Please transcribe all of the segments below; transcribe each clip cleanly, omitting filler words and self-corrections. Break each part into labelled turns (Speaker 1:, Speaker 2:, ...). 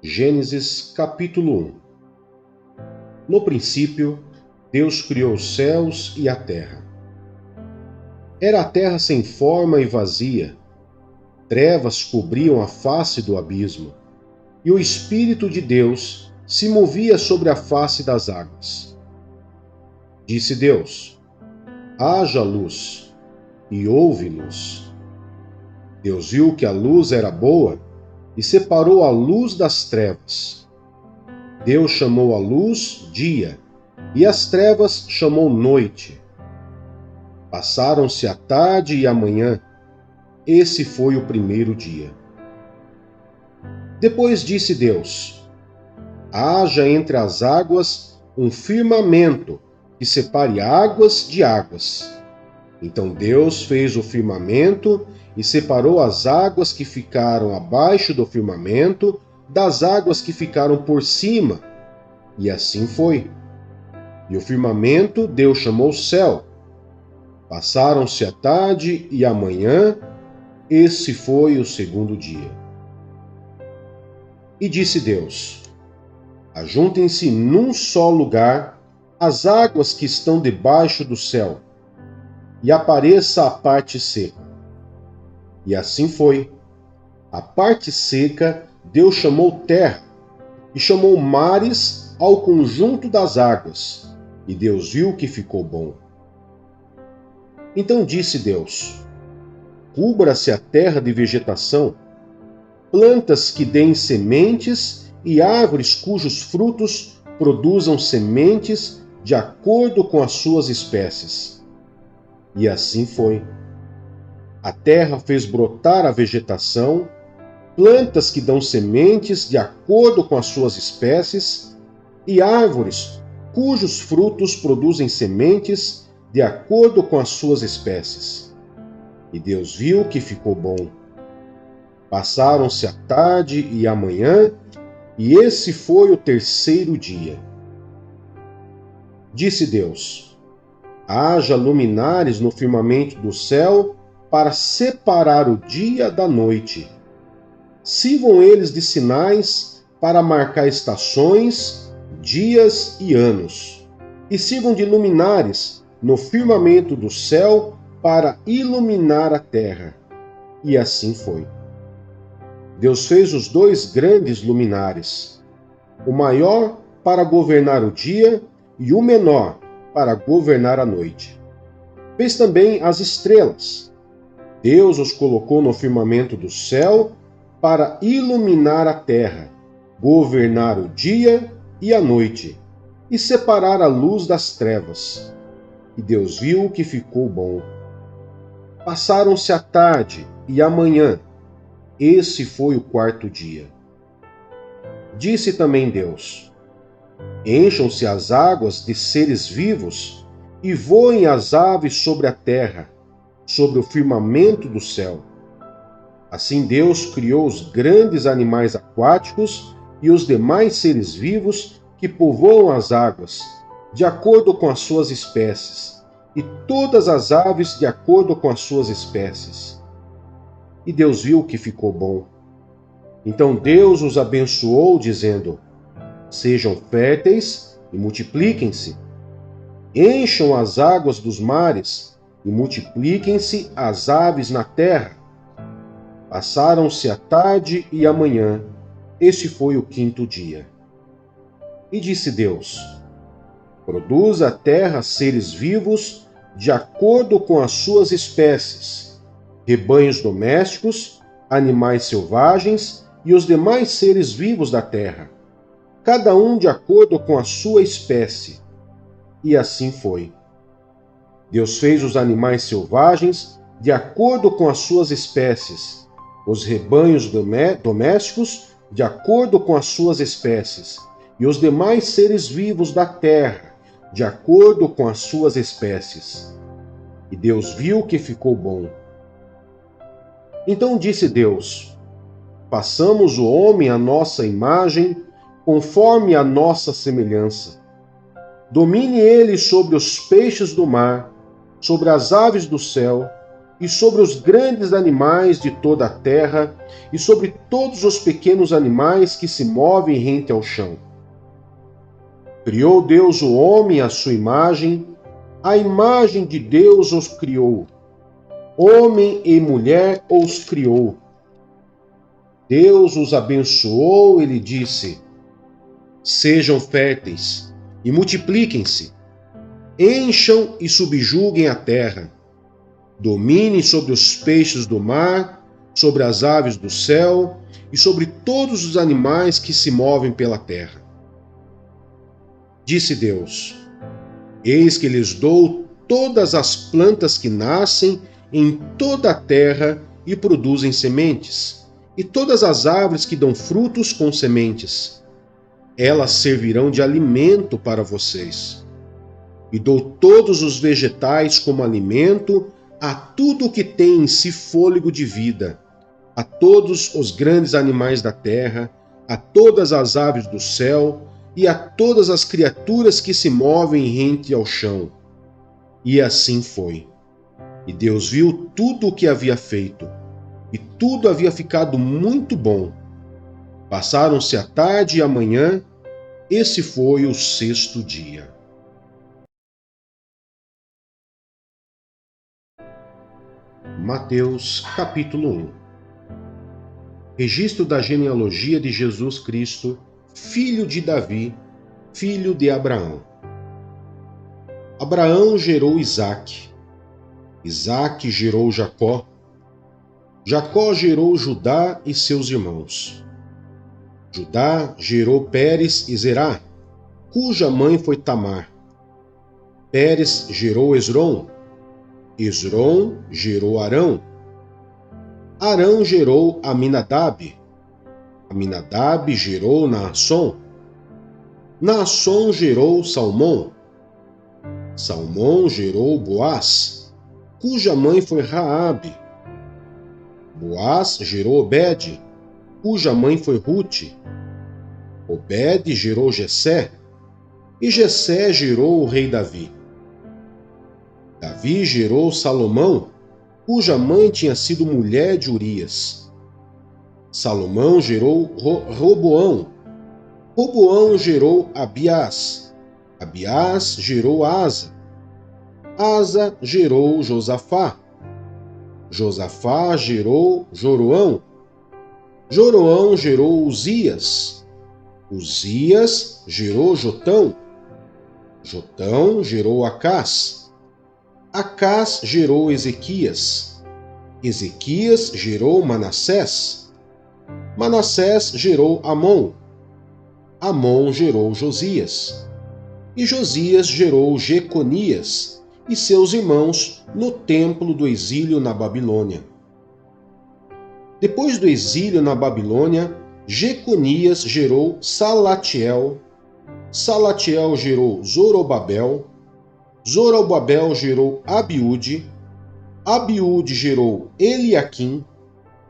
Speaker 1: Gênesis capítulo 1. No princípio, Deus criou os céus e a terra. Era a terra sem forma e vazia. Trevas cobriam a face do abismo, e o Espírito de Deus se movia sobre a face das águas. Disse Deus: haja luz, e houve luz. Deus viu que a luz era boa e separou a luz das trevas. Deus chamou a luz dia, e as trevas chamou noite. Passaram-se a tarde e a manhã. Esse foi o primeiro dia. Depois disse Deus: haja entre as águas um firmamento que separe águas de águas. Então Deus fez o firmamento e separou as águas que ficaram abaixo do firmamento das águas que ficaram por cima. E assim foi. E o firmamento Deus chamou céu. Passaram-se a tarde e a manhã. Esse foi o segundo dia. E disse Deus: ajuntem-se num só lugar as águas que estão debaixo do céu, e apareça a parte seca. E assim foi. A parte seca Deus chamou terra, e chamou mares ao conjunto das águas, e Deus viu que ficou bom. Então disse Deus: cubra-se a terra de vegetação, plantas que deem sementes e árvores cujos frutos produzam sementes de acordo com as suas espécies. E assim foi. A terra fez brotar a vegetação, plantas que dão sementes de acordo com as suas espécies, e árvores cujos frutos produzem sementes de acordo com as suas espécies. E Deus viu que ficou bom. Passaram-se a tarde e a manhã, e esse foi o terceiro dia. Disse Deus: haja luminares no firmamento do céu para separar o dia da noite. Sirvam eles de sinais para marcar estações, dias e anos. E sirvam de luminares no firmamento do céu para iluminar a terra. E assim foi. Deus fez os dois grandes luminares, o maior para governar o dia e o menor para governar a noite. Fez também as estrelas. Deus os colocou no firmamento do céu para iluminar a terra, governar o dia e a noite, e separar a luz das trevas. E Deus viu que ficou bom. Passaram-se a tarde e a manhã. Esse foi o quarto dia. Disse também Deus: encham-se as águas de seres vivos e voem as aves sobre a terra, sobre o firmamento do céu. Assim Deus criou os grandes animais aquáticos e os demais seres vivos que povoam as águas, de acordo com as suas espécies, e todas as aves de acordo com as suas espécies. E Deus viu que ficou bom. Então Deus os abençoou, dizendo: sejam férteis e multipliquem-se. Encham as águas dos mares e multipliquem-se as aves na terra. Passaram-se a tarde e a manhã. Este foi o quinto dia. E disse Deus: produza a terra seres vivos de acordo com as suas espécies, rebanhos domésticos, animais selvagens e os demais seres vivos da terra, cada um de acordo com a sua espécie. E assim foi. Deus fez os animais selvagens de acordo com as suas espécies, os rebanhos domésticos de acordo com as suas espécies, e os demais seres vivos da terra de acordo com as suas espécies. E Deus viu que ficou bom. Então disse Deus: façamos o homem à nossa imagem, conforme a nossa semelhança. Domine ele sobre os peixes do mar, sobre as aves do céu, e sobre os grandes animais de toda a terra, e sobre todos os pequenos animais que se movem rente ao chão. Criou Deus o homem à sua imagem, a imagem de Deus os criou. Homem e mulher os criou. Deus os abençoou e lhe disse: sejam férteis e multipliquem-se, encham e subjuguem a terra, dominem sobre os peixes do mar, sobre as aves do céu e sobre todos os animais que se movem pela terra. Disse Deus: eis que lhes dou todas as plantas que nascem em toda a terra e produzem sementes, e todas as árvores que dão frutos com sementes. Elas servirão de alimento para vocês. E dou todos os vegetais como alimento a tudo o que tem em si fôlego de vida, a todos os grandes animais da terra, a todas as aves do céu e a todas as criaturas que se movem rente ao chão. E assim foi. E Deus viu tudo o que havia feito, e tudo havia ficado muito bom. Passaram-se a tarde e a manhã, esse foi o sexto dia. Mateus, capítulo 1. Registro da genealogia de Jesus Cristo, filho de Davi, filho de Abraão. Abraão gerou Isaque. Isaque gerou Jacó. Jacó gerou Judá e seus irmãos. Judá gerou Pérez e Zerá, cuja mãe foi Tamar. Pérez gerou Esrom. Esrom gerou Arão. Arão gerou Aminadab. Aminadab gerou Naasson. Naasson gerou Salmão. Salmão gerou Boaz, cuja mãe foi Raabe. Boaz gerou Obed, cuja mãe foi Rute. Obed gerou Jessé, e Jessé gerou o rei Davi. Davi gerou Salomão, cuja mãe tinha sido mulher de Urias. Salomão gerou Roboão. Roboão gerou Abiás. Abiás gerou Asa. Asa gerou Josafá. Josafá gerou Joroão. Joroão gerou Uzias. Uzias gerou Jotão. Jotão gerou Acás. Acás gerou Ezequias. Ezequias gerou Manassés. Manassés gerou Amon. Amon gerou Josias. E Josias gerou Jeconias e seus irmãos no templo do exílio na Babilônia. Depois do exílio na Babilônia, Jeconias gerou Salatiel. Salatiel gerou Zorobabel. Zorobabel gerou Abiúde. Abiúde gerou Eliaquim.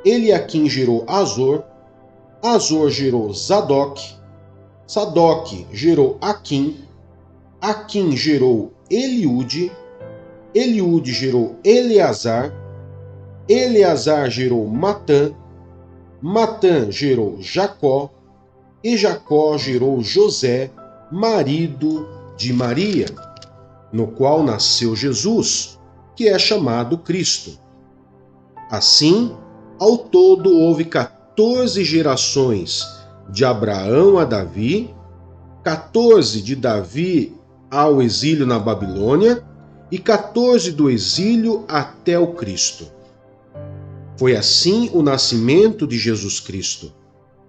Speaker 1: Eliaquim gerou Azor. Azor gerou Zadok. Zadok gerou Aquim. Aquim gerou Eliúde. Eliúde gerou Eleazar. Eleazar gerou Matã. Matã gerou Jacó. E Jacó gerou José, marido de Maria, no qual nasceu Jesus, que é chamado Cristo. Assim, ao todo houve 14 gerações de Abraão a Davi, 14 de Davi ao exílio na Babilônia e 14 do exílio até o Cristo. Foi assim o nascimento de Jesus Cristo.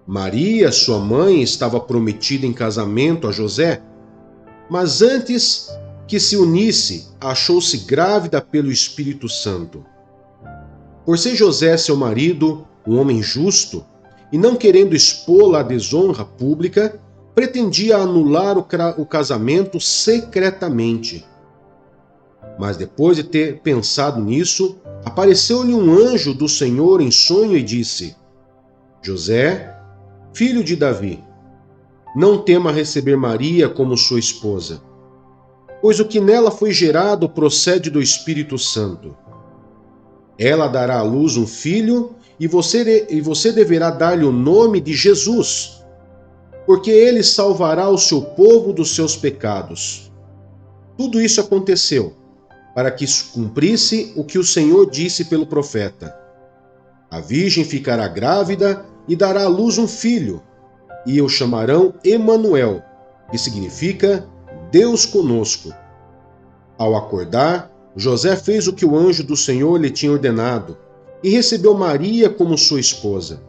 Speaker 1: Maria, sua mãe, estava prometida em casamento a José, mas antes que se unisse, achou-se grávida pelo Espírito Santo. Por ser José seu marido, um homem justo, e não querendo expô-la à desonra pública, pretendia anular o casamento secretamente. Mas depois de ter pensado nisso, apareceu-lhe um anjo do Senhor em sonho e disse: José, filho de Davi, não tema receber Maria como sua esposa, pois o que nela foi gerado procede do Espírito Santo. Ela dará à luz um filho e você deverá dar-lhe o nome de Jesus, porque ele salvará o seu povo dos seus pecados. Tudo isso aconteceu para que se cumprisse o que o Senhor disse pelo profeta. A virgem ficará grávida e dará à luz um filho, e o chamarão Emanuel, que significa Deus conosco. Ao acordar, José fez o que o anjo do Senhor lhe tinha ordenado e recebeu Maria como sua esposa,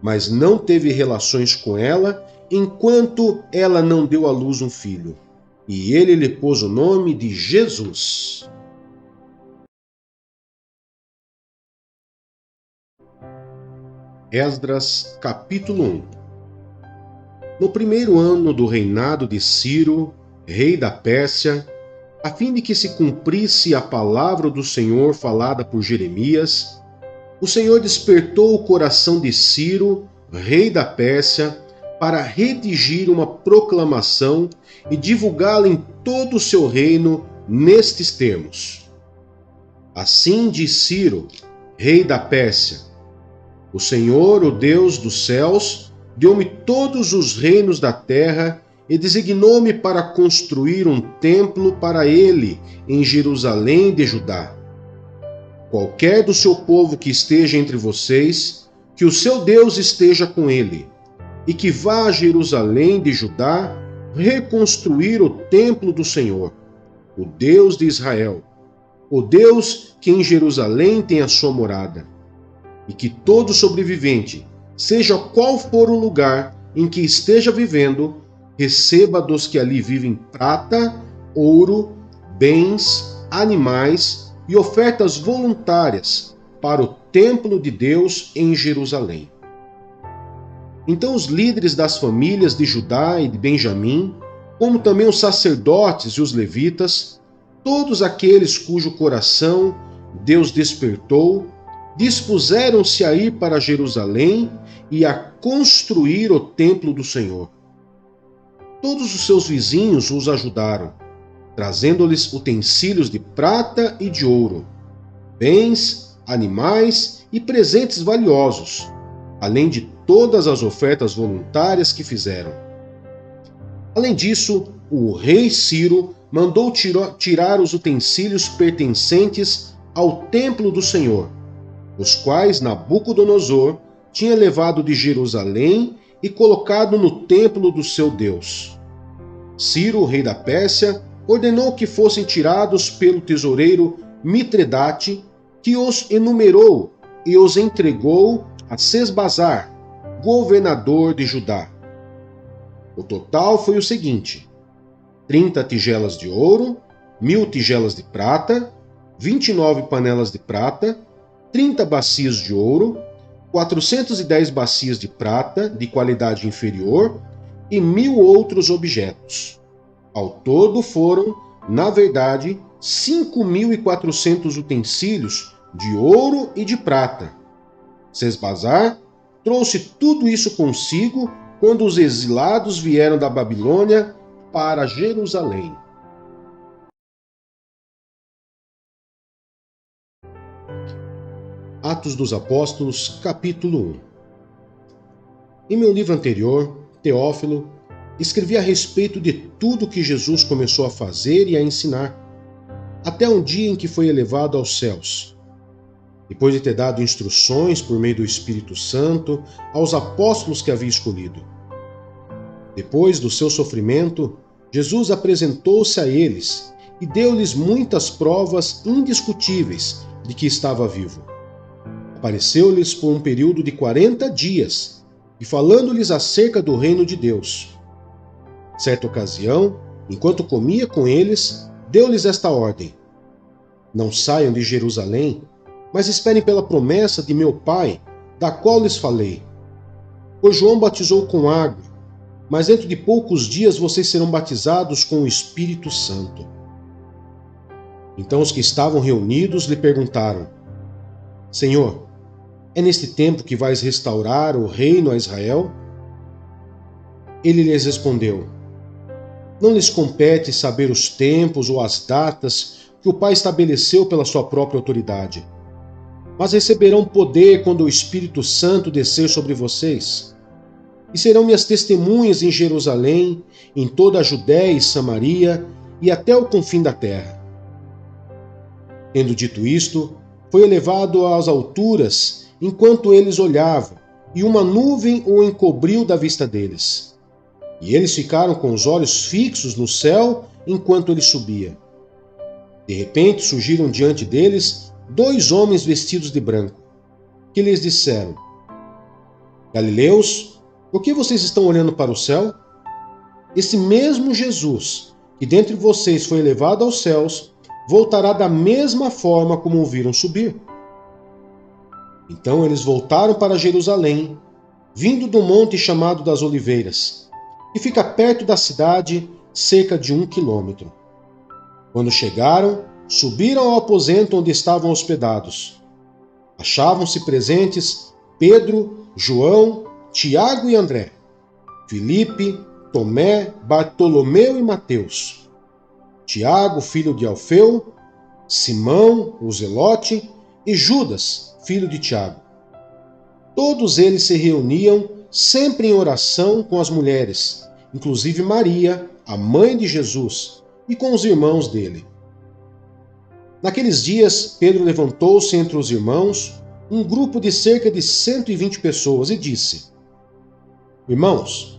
Speaker 1: mas não teve relações com ela enquanto ela não deu à luz um filho. E ele lhe pôs o nome de Jesus. Esdras, capítulo 1. No primeiro ano do reinado de Ciro, rei da Pérsia, a fim de que se cumprisse a palavra do Senhor falada por Jeremias, o Senhor despertou o coração de Ciro, rei da Pérsia, para redigir uma proclamação e divulgá-la em todo o seu reino nestes termos. Assim diz Ciro, rei da Pérsia: o Senhor, o Deus dos céus, deu-me todos os reinos da terra e designou-me para construir um templo para ele em Jerusalém de Judá. Qualquer do seu povo que esteja entre vocês, que o seu Deus esteja com ele, e que vá a Jerusalém de Judá reconstruir o templo do Senhor, o Deus de Israel, o Deus que em Jerusalém tem a sua morada. E que todo sobrevivente, seja qual for o lugar em que esteja vivendo, receba dos que ali vivem prata, ouro, bens, animais e ofertas voluntárias para o templo de Deus em Jerusalém. Então os líderes das famílias de Judá e de Benjamim, como também os sacerdotes e os levitas, todos aqueles cujo coração Deus despertou, dispuseram-se a ir para Jerusalém e a construir o templo do Senhor. Todos os seus vizinhos os ajudaram, trazendo-lhes utensílios de prata e de ouro, bens, animais e presentes valiosos, além de todas as ofertas voluntárias que fizeram. Além disso, o rei Ciro mandou tirar os utensílios pertencentes ao templo do Senhor, os quais Nabucodonosor tinha levado de Jerusalém e colocado no templo do seu Deus. Ciro, rei da Pérsia, ordenou que fossem tirados pelo tesoureiro Mitredate, que os enumerou e os entregou a Sesbazar, governador de Judá. O total foi o seguinte: 30 tigelas de ouro, 1.000 tigelas de prata, 29 panelas de prata, 30 bacias de ouro, 410 bacias de prata de qualidade inferior e 1.000 outros objetos. Ao todo foram, na verdade, 5.400 utensílios de ouro e de prata. Sesbazar trouxe tudo isso consigo quando os exilados vieram da Babilônia para Jerusalém. Atos dos Apóstolos, capítulo 1. Em meu livro anterior, Teófilo, escrevi a respeito de tudo que Jesus começou a fazer e a ensinar, até um dia em que foi elevado aos céus. Depois de ter dado instruções por meio do Espírito Santo aos apóstolos que havia escolhido. Depois do seu sofrimento, Jesus apresentou-se a eles e deu-lhes muitas provas indiscutíveis de que estava vivo. Apareceu-lhes por um período de 40 dias e falando-lhes acerca do reino de Deus. Certa ocasião, enquanto comia com eles, deu-lhes esta ordem: não saiam de Jerusalém, mas esperem pela promessa de meu Pai, da qual lhes falei. Pois João batizou com água, mas dentro de poucos dias vocês serão batizados com o Espírito Santo. Então os que estavam reunidos lhe perguntaram: Senhor, é neste tempo que vais restaurar o reino a Israel? Ele lhes respondeu: não lhes compete saber os tempos ou as datas que o Pai estabeleceu pela sua própria autoridade. mas receberão poder quando o Espírito Santo descer sobre vocês. E serão minhas testemunhas em Jerusalém, em toda a Judéia e Samaria e até o confim da terra. Tendo dito isto, foi elevado às alturas enquanto eles olhavam, e uma nuvem o encobriu da vista deles. E eles ficaram com os olhos fixos no céu enquanto ele subia. De repente surgiram diante deles 2 homens vestidos de branco, que lhes disseram: Galileus, por que vocês estão olhando para o céu? Esse mesmo Jesus, que dentre vocês foi elevado aos céus, voltará da mesma forma como o viram subir. Então eles voltaram para Jerusalém, vindo do monte chamado das Oliveiras, que fica perto da cidade, cerca de 1 quilômetro. Quando chegaram, subiram ao aposento onde estavam hospedados. Achavam-se presentes Pedro, João, Tiago e André, Filipe, Tomé, Bartolomeu e Mateus, Tiago, filho de Alfeu, Simão, o Zelote, e Judas, filho de Tiago. Todos eles se reuniam sempre em oração com as mulheres, inclusive Maria, a mãe de Jesus, e com os irmãos dele. Naqueles dias, Pedro levantou-se entre os irmãos, um grupo de cerca de 120 pessoas, e disse: Irmãos,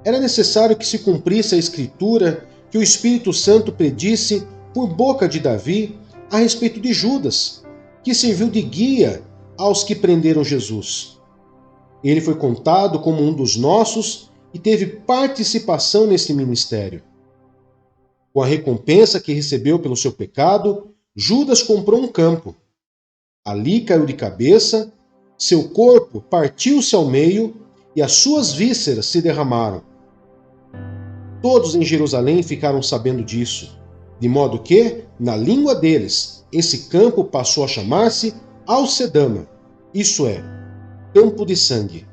Speaker 1: era necessário que se cumprisse a Escritura que o Espírito Santo predisse por boca de Davi a respeito de Judas, que serviu de guia aos que prenderam Jesus. Ele foi contado como um dos nossos e teve participação nesse ministério. Com a recompensa que recebeu pelo seu pecado, Judas comprou um campo. Ali caiu de cabeça, seu corpo partiu-se ao meio e as suas vísceras se derramaram. Todos em Jerusalém ficaram sabendo disso, de modo que, na língua deles, esse campo passou a chamar-se Alcedama, isso é, campo de sangue.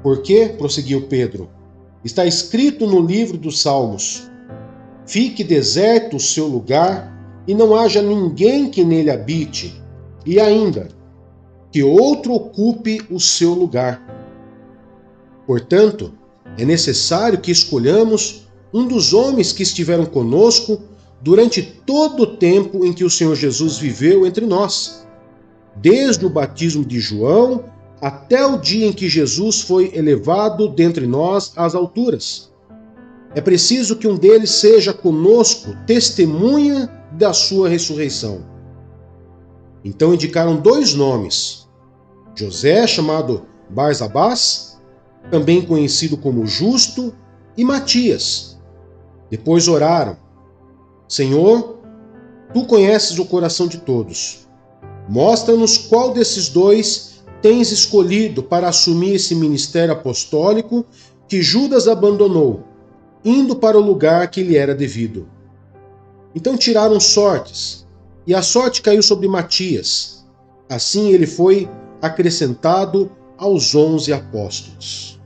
Speaker 1: Porque, prosseguiu Pedro, está escrito no livro dos Salmos: Fique deserto o seu lugar, e não haja ninguém que nele habite, e ainda, que outro ocupe o seu lugar. Portanto, é necessário que escolhamos um dos homens que estiveram conosco durante todo o tempo em que o Senhor Jesus viveu entre nós, desde o batismo de João até o dia em que Jesus foi elevado dentre nós às alturas. É preciso que um deles seja conosco testemunha da sua ressurreição. Então indicaram 2 nomes: José, chamado Barsabás, também conhecido como Justo, e Matias. Depois oraram: Senhor, tu conheces o coração de todos. Mostra-nos qual desses 2 tens escolhido para assumir esse ministério apostólico que Judas abandonou, indo para o lugar que lhe era devido. Então tiraram sortes, e a sorte caiu sobre Matias. Assim ele foi acrescentado aos 11 apóstolos.